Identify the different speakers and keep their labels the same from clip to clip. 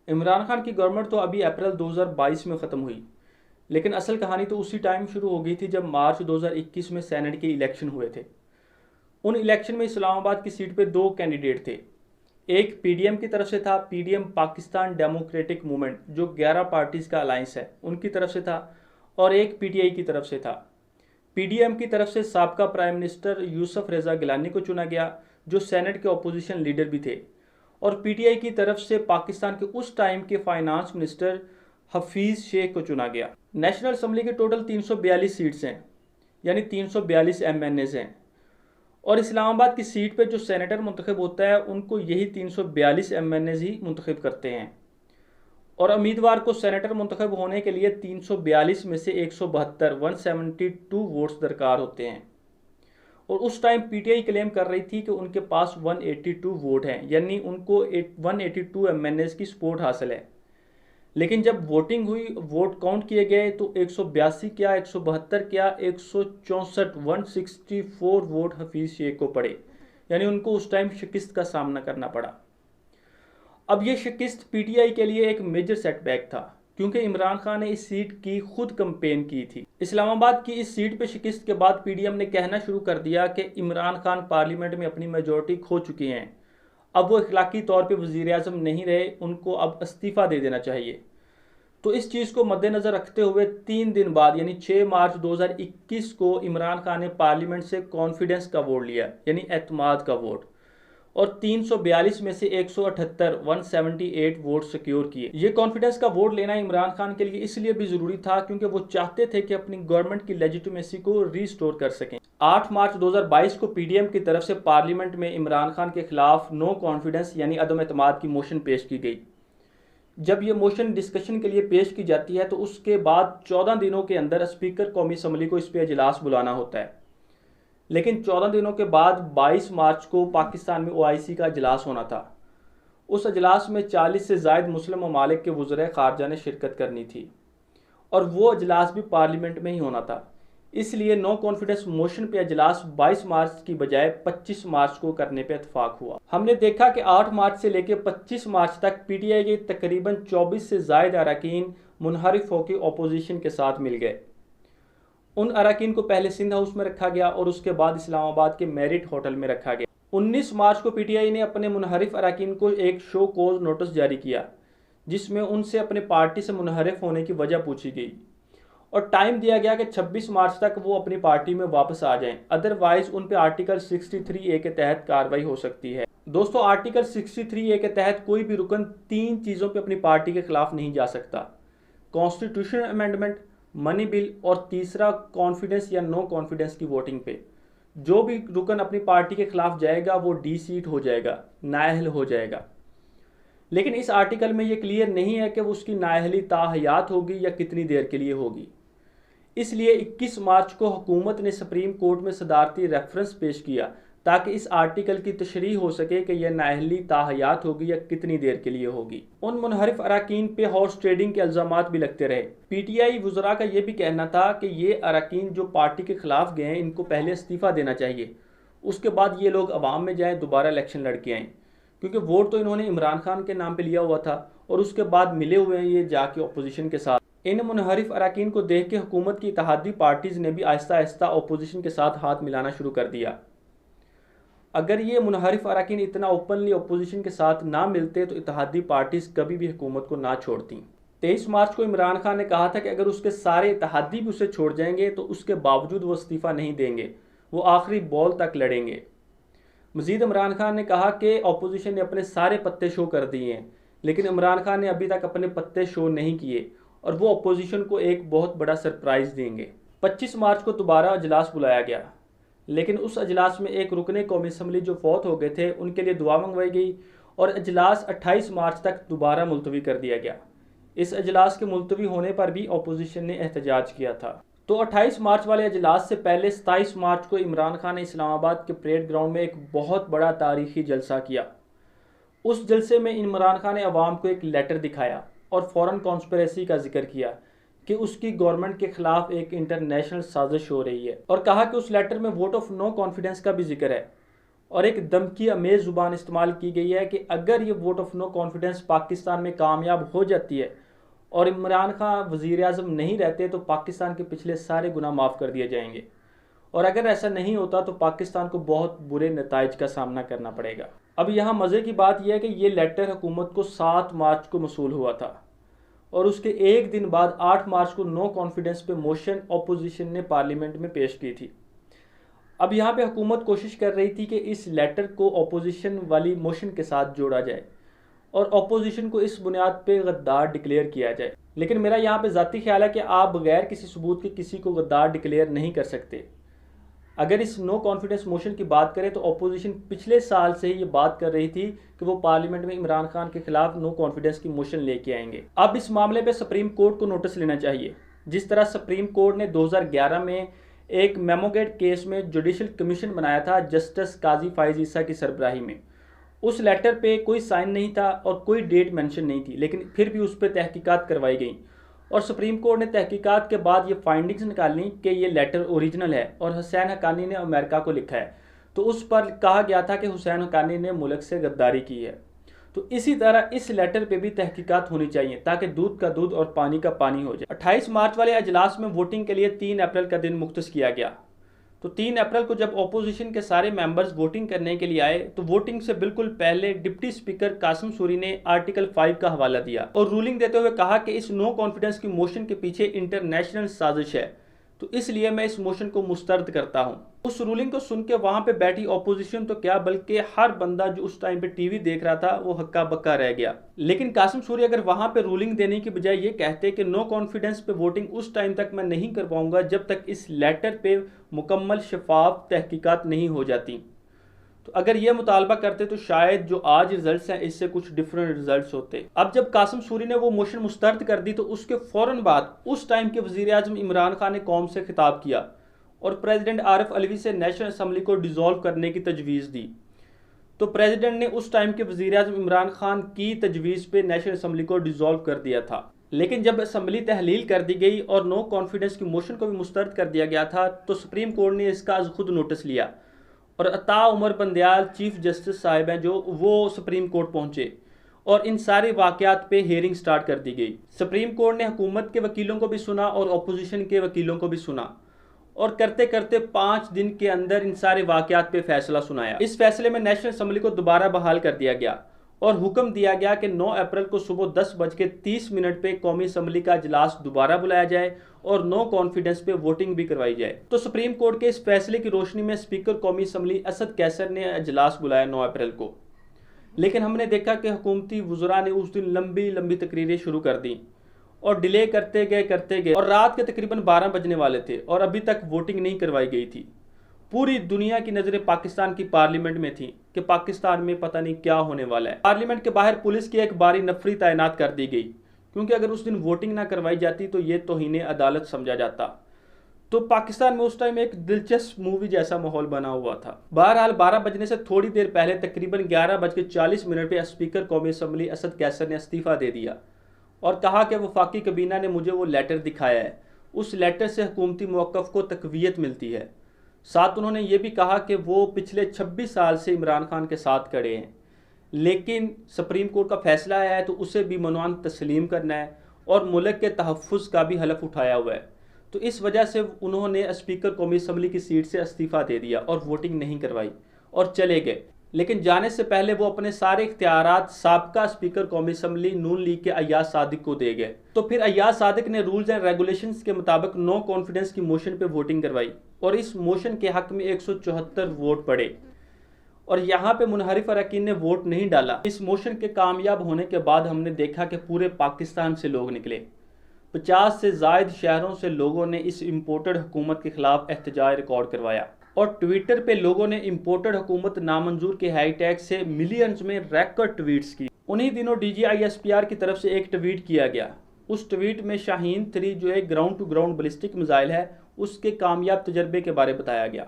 Speaker 1: इमरान खान की गवर्नमेंट तो अभी अप्रैल 2022 में ख़त्म हुई, लेकिन असल कहानी तो उसी टाइम शुरू हो गई थी जब मार्च 2021 में सेनेट के इलेक्शन हुए थे। उन इलेक्शन में इस्लामाबाद की सीट पे दो कैंडिडेट थे। एक पीडीएम की तरफ से था, पीडीएम पाकिस्तान डेमोक्रेटिक मूवमेंट जो 11 पार्टीज़ का अलायंस है उनकी तरफ से था, और एक पीटीआई की तरफ से था। पीडीएम की तरफ से साबका प्राइम मिनिस्टर यूसुफ रेज़ा गिलानी को चुना गया जो सेनेट के अपोजिशन लीडर भी थे, और पीटीआई की तरफ से पाकिस्तान के उस टाइम के फाइनेंस मिनिस्टर हफीज़ शेख को चुना गया। नेशनल असम्बली के टोटल 342 सीट्स हैं, यानी 342 एमएनएज हैं, और इस्लामाबाद की सीट पे जो सेनेटर मुंतखब होता है उनको यही 342 एमएनएज ही मुंतखब करते हैं, और उम्मीदवार को सेनेटर मुंतखब होने के लिए 342 में से 172 वोट्स दरकार होते हैं। और उस टाइम पीटीआई क्लेम कर रही थी कि उनके पास 182 वोट हैं, यानी उनको 182 एमएनएज की सपोर्ट हासिल है। लेकिन जब वोटिंग हुई, वोट काउंट किए गए तो 182 क्या 172 क्या 164 164 वोट हफीज़ शेख को पड़े, यानी उनको उस टाइम शिकस्त का सामना करना पड़ा। अब ये शिकस्त पीटीआई के लिए एक मेजर सेटबैक था, क्योंकि इमरान खान ने इस सीट की खुद कंपेन की थी। इस्लामाबाद की इस सीट पे शिकस्त के बाद पीडीएम ने कहना शुरू कर दिया कि इमरान खान पार्लियामेंट में अपनी मेजॉरिटी खो चुके हैं, अब वो इखलाकी तौर पे वज़ीर आज़म नहीं रहे, उनको अब इस्तीफ़ा दे देना चाहिए। तो इस चीज़ को मद्देनज़र रखते हुए 3 दिन बाद यानी 6 मार्च 2021 को इमरान खान ने पार्लियामेंट से कॉन्फिडेंस का वोट लिया, यानी एतमाद का वोट, और 342 में से 178 वोट सिक्योर किए। ये कॉन्फिडेंस का वोट लेना इमरान खान के लिए इसलिए भी ज़रूरी था क्योंकि वो चाहते थे कि अपनी गवर्नमेंट की लेजिटिमेसी को रीस्टोर कर सकें। 8 मार्च 2022 को पीडीएम की तरफ से पार्लियामेंट में इमरान खान के खिलाफ नो कॉन्फिडेंस यानी अदम एतमाद की मोशन पेश की गई। जब ये मोशन डिस्कशन के लिए पेश की जाती है तो उसके बाद 14 दिनों के अंदर स्पीकर कौमी असम्बली को इस पर इजलास बुलाना होता है। लेकिन 14 दिनों के बाद 22 मार्च को पाकिस्तान में ओआईसी का इजलास होना था। उस इजलास में 40 से ज़ायद मुस्लिम ममालिक के वज़ीर ख़ारजा ने शिरकत करनी थी, और वो इजलास भी पार्लियामेंट में ही होना था। इसलिए नो कॉन्फिडेंस मोशन पे इजलास 22 मार्च की बजाय 25 मार्च को करने पे इत्तेफाक हुआ। हमने देखा कि 8 मार्च से लेकर 25 मार्च तक पीटीआई के तकरीबन 24 से ज़ायद अरकान मुनहरिफ होकर अपोजिशन के साथ मिल गए। उन अरकान को पहले सिंध हाउस में रखा गया और उसके बाद इस्लामाबाद के मेरिट होटल में रखा गया। 19 मार्च को पीटीआई ने अपने मुनहरिफ अरकान को एक शो कोज नोटिस जारी किया, जिसमें उनसे अपने पार्टी से मुनहरिफ होने की वजह पूछी गई, और टाइम दिया गया कि 26 मार्च तक वो अपनी पार्टी में वापस आ जाएं, अदरवाइज उन पे आर्टिकल 63A के तहत कार्रवाई हो सकती है। दोस्तों, आर्टिकल 63A के तहत कोई भी रुकन 3 चीज़ों पे अपनी पार्टी के खिलाफ नहीं जा सकता: कॉन्स्टिट्यूशन अमेंडमेंट, मनी बिल, और तीसरा कॉन्फिडेंस या नो कॉन्फिडेंस की वोटिंग पे। जो भी रुकन अपनी पार्टी के खिलाफ जाएगा वो डी सीट हो जाएगा, नाअहल हो जाएगा। लेकिन इस आर्टिकल में ये क्लियर नहीं है कि वो उसकी नाअहली ताहयात होगी या कितनी देर के लिए होगी। इसलिए 21 मार्च को हुकूमत ने सुप्रीम कोर्ट में सदारती रेफरेंस पेश किया ताकि इस आर्टिकल की तशरीह हो सके कि यह नाअहली ताहयात होगी या कितनी देर के लिए होगी। उन मुनहरिफ अरकान पे हॉर्स ट्रेडिंग के इल्ज़ामात भी लगते रहे। पीटीआई वज़रा का यह भी कहना था कि ये अरकान जो पार्टी के खिलाफ गए हैं इनको पहले इस्तीफ़ा देना चाहिए, उसके बाद ये लोग अवाम में जाएँ, दोबारा इलेक्शन लड़के आएँ, क्योंकि वोट तो इन्होंने इमरान खान के नाम पर लिया हुआ था और उसके बाद मिले हुए हैं ये जाके अपोजिशन के साथ। इन मुनहरिफ अरकान को देख के हुकूमत की इत्तेहादी पार्टीज़ ने भी आहिस्ता आहिस्ता अपोजिशन के साथ हाथ मिलाना शुरू कर दिया। अगर ये मुनहरिफ अरकान इतना ओपनली अपोजिशन के साथ ना मिलते तो इत्तेहादी पार्टीज़ कभी भी हुकूमत को ना छोड़ती। 23 मार्च को इमरान खान ने कहा था कि अगर उसके सारे इत्तेहादी भी उसे छोड़ जाएंगे तो उसके बावजूद वो इस्तीफ़ा नहीं देंगे, वो आखिरी बॉल तक लड़ेंगे। मज़ीद इमरान खान ने कहा कि अपोजिशन ने अपने सारे पत्ते शो कर दिए हैं, लेकिन इमरान खान ने अभी तक अपने पत्ते शो नहीं किए और वो अपोजिशन को एक बहुत बड़ा सरप्राइज़ देंगे। 25 मार्च को दोबारा अजलास बुलाया गया, लेकिन उस अजलास में एक रुकने कौमी असम्बली जो फौत हो गए थे उनके लिए दुआ मंगवाई गई और अजलास 28 मार्च तक दोबारा मुलतवी कर दिया गया। इस अजलास के मुलतवी होने पर भी अपोजिशन ने एहतजाज किया था। तो 28 मार्च वाले अजलास से पहले 27 मार्च को इमरान खान ने इस्लामाबाद के परेड ग्राउंड में एक बहुत बड़ा तारीखी जलसा किया। उस जलसे में इमरान खान ने अवाम को एक लेटर दिखाया और फ़ौरन कॉन्स्पिरेसी का जिक्र किया कि उसकी गवर्नमेंट के खिलाफ एक इंटरनेशनल साजिश हो रही है, और कहा कि उस लेटर में वोट ऑफ नो कॉन्फिडेंस का भी जिक्र है और एक धमकी अमेज जुबान इस्तेमाल की गई है कि अगर ये vote of no confidence Pakistan में कामयाब हो जाती है और इमरान खान वज़ीर आज़म नहीं रहते तो पाकिस्तान के पिछले सारे गुनाह माफ़ कर दिए जाएंगे, और अगर ऐसा नहीं होता तो पाकिस्तान को बहुत बुरे नताइज का सामना करना पड़ेगा। अब यहाँ मज़े की बात यह है कि ये लेटर हुकूमत को 7 मार्च को मसूल हुआ था और उसके एक दिन बाद 8 मार्च को नो कॉन्फिडेंस पे मोशन अपोजिशन ने पार्लियामेंट में पेश की थी। अब यहाँ पे हुकूमत कोशिश कर रही थी कि इस लेटर को अपोजिशन वाली मोशन के साथ जोड़ा जाए और अपोजिशन को इस बुनियाद पे गद्दार डिक्लेयर किया जाए। लेकिन मेरा यहाँ पे ज़ाती ख्याल है कि आप बगैर किसी सबूत के किसी को गद्दार डिक्लेयर नहीं कर सकते। अगर इस नो कॉन्फिडेंस मोशन की बात करें तो अपोजिशन पिछले साल से ही ये बात कर रही थी कि वो पार्लियामेंट में इमरान खान के खिलाफ नो कॉन्फिडेंस की मोशन लेके आएंगे। अब इस मामले पे सुप्रीम कोर्ट को नोटिस लेना चाहिए। जिस तरह सुप्रीम कोर्ट ने 2011 में एक मेमोगेट केस में जुडिशल कमीशन बनाया था जस्टिस काजी फाइज ईसा की सरबराही में, उस लेटर पे कोई साइन नहीं था और कोई डेट मेंशन नहीं थी, लेकिन फिर भी उस पर तहकीकात करवाई गई और सुप्रीम कोर्ट ने तहकीकात के बाद ये फाइंडिंग्स निकाली कि ये लेटर ओरिजिनल है और हुसैन हक्कानी ने अमेरिका को लिखा है। तो उस पर कहा गया था कि हुसैन हक्कानी ने मुल्क से गद्दारी की है। तो इसी तरह इस लेटर पे भी तहकीकात होनी चाहिए ताकि दूध का दूध और पानी का पानी हो जाए। 28 मार्च वाले अजलास में वोटिंग के लिए 3 अप्रैल का दिन मुख्तस किया गया। तो 3 अप्रैल को जब अपोजिशन के सारे मेंबर्स वोटिंग करने के लिए आए तो वोटिंग से बिल्कुल पहले डिप्टी स्पीकर कासिम सूरी ने आर्टिकल 5 का हवाला दिया और रूलिंग देते हुए कहा कि इस नो कॉन्फिडेंस की मोशन के पीछे इंटरनेशनल साजिश है, तो इसलिए मैं इस मोशन को मुस्तरद करता हूं। उस रूलिंग को सुन के वहां पे बैठी ऑपोजिशन तो क्या बल्कि हर बंदा जो उस टाइम पे टीवी देख रहा था वो हक्का बक्का रह गया। लेकिन कासिम सूरी अगर वहां पे रूलिंग देने की बजाय ये कहते कि नो कॉन्फिडेंस पे वोटिंग उस टाइम तक मैं नहीं कर पाऊंगा जब तक इस लेटर पे मुकम्मल शफाफ तहकीकात नहीं हो जाती, तो अगर ये मुतालबा करते तो शायद जो आज रिजल्ट्स हैं इससे कुछ डिफरेंट रिजल्ट्स होते। अब जब कासिम सूरी ने वो मोशन मुस्तरद कर दी तो उसके फौरन बाद उस टाइम के वजीर आजम इमरान खान ने कौम से खिताब किया और प्रेसिडेंट आरिफ अलवी से नेशनल असम्बली को डिसॉल्व करने की तजवीज़ दी। तो प्रेसिडेंट ने उस टाइम के वजीर आजम इमरान खान की तजवीज़ पे नेशनल असम्बली को डिसॉल्व कर दिया था। लेकिन जब असम्बली तहलील कर दी गई और नो कॉन्फिडेंस की मोशन को भी मुस्तरद कर दिया गया था तो सुप्रीम कोर्ट ने इसका खुद नोटिस लिया और अता उमर बंदयाल चीफ जस्टिस साहिब हैं जो वो सुप्रीम कोर्ट पहुंचे और इन सारे वाकयात पे हियरिंग स्टार्ट कर दी गई। सुप्रीम कोर्ट ने हुकूमत के वकीलों को भी सुना और अपोजिशन के वकीलों को भी सुना और करते करते 5 दिन के अंदर इन सारे वाकयात पे फैसला सुनाया। इस फैसले में नेशनल असम्बली को दोबारा बहाल कर दिया गया और हुक्म दिया गया कि 9 अप्रैल को सुबह 10:30 पे कौमी असम्बली का इजलास दोबारा बुलाया जाए और नो कॉन्फिडेंस पे वोटिंग भी करवाई जाए। तो सुप्रीम कोर्ट के इस फैसले की रोशनी में स्पीकर कौमी असम्बली असद कैसर ने इजलास बुलाया 9 अप्रैल को। लेकिन हमने देखा कि हुकूमती वज़रा ने उस दिन लंबी लंबी तकरीरें शुरू कर दी और डिले करते गए और रात के तकरीबन 12 बजने वाले थे और अभी तक वोटिंग नहीं करवाई गई थी। पूरी दुनिया की नज़रें पाकिस्तान की पार्लियामेंट में थी कि पाकिस्तान में पता नहीं क्या होने वाला है। पार्लियामेंट के बाहर पुलिस की एक भारी नफरी तैनात कर दी गई क्योंकि अगर उस दिन वोटिंग ना करवाई जाती तो ये तौहीन अदालत समझा जाता। तो पाकिस्तान में उस टाइम एक दिलचस्प मूवी जैसा माहौल बना हुआ था। बहरहाल 12 बजने से थोड़ी देर पहले तकरीबन 11:40 पे स्पीकर कौमी असम्बली असद कैसर ने इस्तीफ़ा दे दिया और कहा कि वफाकी कबीना ने मुझे वो लेटर दिखाया है, उस लेटर से हुकूमती मौक़िफ़ को तक़वियत मिलती है। साथ उन्होंने ये भी कहा कि वो पिछले 26 साल से इमरान खान के साथ खड़े हैं, लेकिन सुप्रीम कोर्ट का फैसला आया है तो उसे भी मनवान तस्लीम करना है और मुल्क के तहफ़्फ़ुज़ का भी हलफ उठाया हुआ है। तो इस वजह से उन्होंने स्पीकर कौमी असम्बली की सीट से इस्तीफ़ा दे दिया और वोटिंग नहीं करवाई और चले गए। लेकिन जाने से पहले वो अपने सारे इख्तियारात साबका स्पीकर कौमी असम्बली नून लीग के अय्याज सादिक को दे गए। तो फिर अय्याज सादिक ने रूल्स एंड रेगुलेशंस के मुताबिक नो कॉन्फिडेंस की मोशन पे वोटिंग करवाई और इस मोशन के हक में 174 वोट पड़े और यहाँ पे मुनहरिफ अरकान ने वोट नहीं डाला। इस मोशन के कामयाब होने के बाद हमने देखा कि पूरे पाकिस्तान से लोग निकले, 50 से ज़ायद शहरों से लोगों ने इस इम्पोर्टेड हुकूमत के खिलाफ एहतजाज रिकॉर्ड करवाया और ट्विटर पे लोगों ने इम्पोर्टेड हुकूमत नामंजूर के हाईटैग से मिलियंस में रैकॉर्ड ट्वीट्स की। उन्हीं दिनों DGISPR की तरफ से एक ट्वीट किया गया। उस ट्वीट में शाहीन 3 जो एक ground to ground ballistic missile है उसके कामयाब तजर्बे के बारे बताया गया।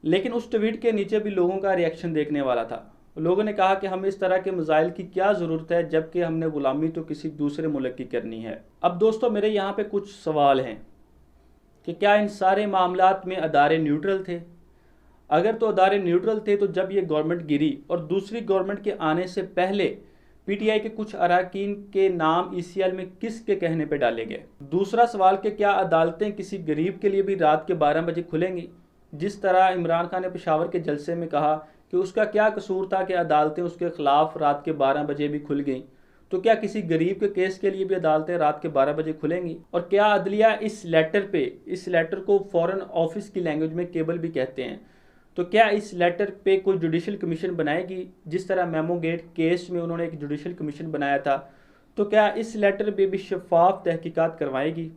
Speaker 1: लेकिन उस ट्वीट के नीचे भी लोगों का रिएक्शन देखने वाला था। लोगों ने कहा कि हमें इस तरह के मिसाइल की क्या ज़रूरत है जबकि हमने गुलामी तो किसी दूसरे मुल्क की करनी है। अब दोस्तों मेरे यहाँ पे कुछ सवाल हैं कि क्या इन सारे मामलात में अदारे न्यूट्रल थे? अगर तो अदारे न्यूट्रल थे तो जब ये गवर्नमेंट गिरी और दूसरी गवर्नमेंट के आने से पहले पीटीआई के कुछ अरकान के नाम ईसीएल में किसके कहने पे डाले गए। दूसरा सवाल कि क्या अदालतें किसी गरीब के लिए भी रात के 12 बजे खुलेंगी। जिस तरह इमरान खान ने पेशावर के जलसे में कहा कि उसका क्या कसूर था कि अदालतें उसके खिलाफ रात के 12 बजे भी खुल गईं, तो क्या किसी गरीब के केस के लिए भी अदालतें रात के 12 बजे खुलेंगी। और क्या अदलिया इस लेटर को फॉरेन ऑफिस की लैंग्वेज में केबल भी कहते हैं, तो क्या इस लेटर पे कोई जुडिशल कमीशन बनाएगी। जिस तरह मेमो गेट केस में उन्होंने एक जुडिशल कमीशन बनाया था, तो क्या इस लेटर पे भी शफाफ तहकीकात करवाएगी।